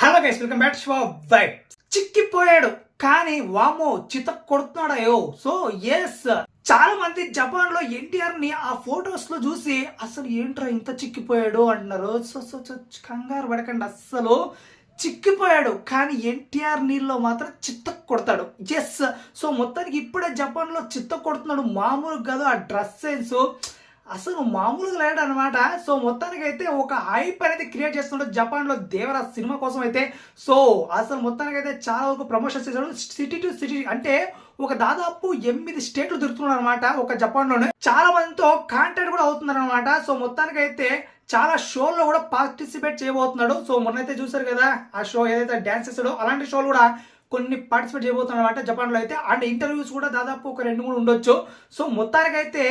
Hello guys, welcome back to vibe. చిక్కిపోయాడు కానీ వామో చిత కొడుతున్నాడయో. సో ఎస్, చాలా మంది జపాన్ లో ఎన్టీఆర్ ని ఆ ఫొటోస్ లో చూసి అసలు ఏంట్రా ఇంత చిక్కిపోయాడు అంటున్నారు. సో సో సో కంగారు పడకండి, అస్సలు చిక్కిపోయాడు కానీ ఎన్టీఆర్ నీళ్ళలో మాత్రం చిత్త కొడతాడు. ఎస్, సో మొత్తానికి ఇప్పుడే జపాన్ లో చిత్త కొడుతున్నాడు. మామూలు కాదు, ఆ డ్రెస్ సెన్స్ అసలు మామూలుగా లేడు అనమాట. సో మొత్తానికి అయితే ఒక హైప్ అనేది క్రియేట్ చేస్తున్నాడు జపాన్ లో దేవరా సినిమా కోసం అయితే. సో అసలు మొత్తానికి అయితే చాలా వరకు ప్రమోషన్స్ చేశాడు. సిటీ టు సిటీ అంటే ఒక దాదాపు 8 స్టేట్లు తిరుగుతున్నాడు అనమాట ఒక జపాన్ లోనే. చాలా మందితో కాంటాక్ట్ కూడా అవుతున్నారు అనమాట. సో మొత్తానికి అయితే చాలా షోల్లో కూడా పార్టిసిపేట్ చేయబోతున్నాడు. సో మొన్నైతే చూసారు కదా ఆ షో ఏదైతే డాన్స్ చేస్తాడో, అలాంటి షోలు కూడా కొన్ని పార్టిసిపేట్ చేయబోతున్నాడు అనమాట జపాన్ లో అయితే. అండ్ ఇంటర్వ్యూస్ కూడా దాదాపు ఒక 2-3 ఉండొచ్చు. సో మొత్తానికైతే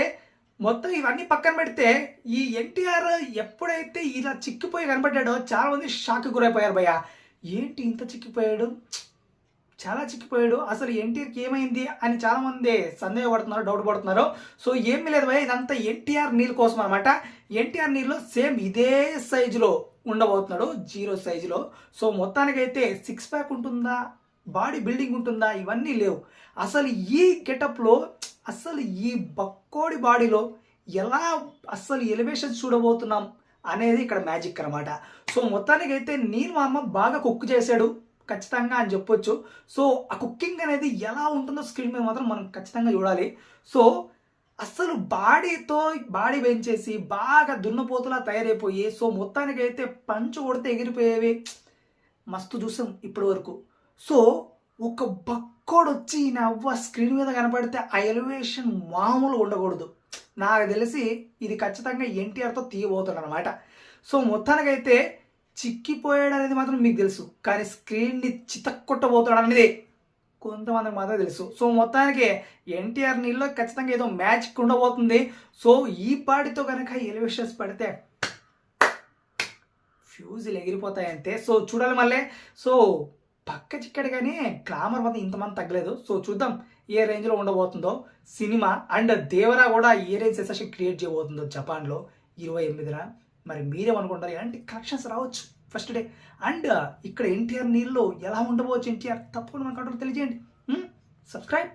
మొత్తం ఇవన్నీ పక్కన పెడితే ఈ ఎన్టీఆర్ ఎప్పుడైతే ఇలా చిక్కిపోయి కనపడ్డాడో చాలా మంది షాక్ గురైపోయారు. భయ్య ఏంటి ఇంత చిక్కిపోయాడు, చాలా చిక్కిపోయాడు, అసలు ఎన్టీఆర్కి ఏమైంది అని చాలా మంది సందేహపడుతున్నారు, డౌట్ పడుతున్నారు. సో ఏమీ లేదు భయ్య, ఇదంతా ఎన్టీఆర్ నీళ్ళ కోసం అనమాట. ఎన్టీఆర్ నీళ్ళు సేమ్ ఇదే సైజులో ఉండబోతున్నాడు, 0 సైజులో. సో మొత్తానికైతే 6 ప్యాక్ ఉంటుందా, బాడీ బిల్డింగ్ ఉంటుందా, ఇవన్నీ లేవు. అసలు ఈ గెటప్లో అసలు ఈ బక్కోడి బాడీలో ఎలా అస్సలు ఎలివేషన్స్ చూడబోతున్నాం అనేది ఇక్కడ మ్యాజిక్ అనమాట. సో మొత్తానికైతే నేను మా అమ్మ బాగా కుక్ చేశాడు ఖచ్చితంగా అని చెప్పొచ్చు. సో ఆ కుకింగ్ అనేది ఎలా ఉంటుందో స్క్రీన్ మీద మాత్రం మనం ఖచ్చితంగా చూడాలి. సో అస్సలు బాడీతో బాడీ పెంచేసి బాగా దున్నపోతులా తయారైపోయి, సో మొత్తానికైతే పంచు కొడితే ఎగిరిపోయేవి మస్తు చూసాం ఇప్పటి వరకు. సో ఒక బక్కోడు వచ్చి నవ్వ స్క్రీన్ మీద కనపడితే ఆ ఎలివేషన్ మామూలుగా ఉండకూడదు. నాకు తెలిసి ఇది ఖచ్చితంగా ఎన్టీఆర్తో తీయబోతాడు అనమాట. సో మొత్తానికైతే చిక్కిపోయాడు అనేది మాత్రం మీకు తెలుసు, కానీ స్క్రీన్ని చితక్కొట్టబోతాడు అనేది కొంతమందికి మాత్రం తెలుసు. సో మొత్తానికి ఎన్టీఆర్ నీళ్ళలో ఖచ్చితంగా ఏదో మ్యాజిక్ ఉండబోతుంది. సో ఈ పాటితో కనుక ఎలివేషన్స్ పడితే ఫ్యూజులు ఎగిరిపోతాయంతే. సో చూడాలి మళ్ళీ. సో పక్క చిక్కడు కానీ గ్లామర్ మాత్రం ఇంతమంది తగ్గలేదు. సో చూద్దాం ఏ రేంజ్లో ఉండబోతుందో సినిమా. అండ్ దేవరా కూడా ఏ రేంజ్ సెన్సేషన్ క్రియేట్ చేయబోతుందో జపాన్లో 28న. మరి మీరేమనుకుంటారు, ఎలాంటి కలెక్షన్స్ రావచ్చు ఫస్ట్ డే? అండ్ ఇక్కడ ఎన్టీఆర్ నీళ్ళు ఎలా ఉండబోవచ్చు, ఎన్టీఆర్ తప్పకుండా మన కంట్రోల్ తెలియజేయండి. సబ్స్క్రైబ్.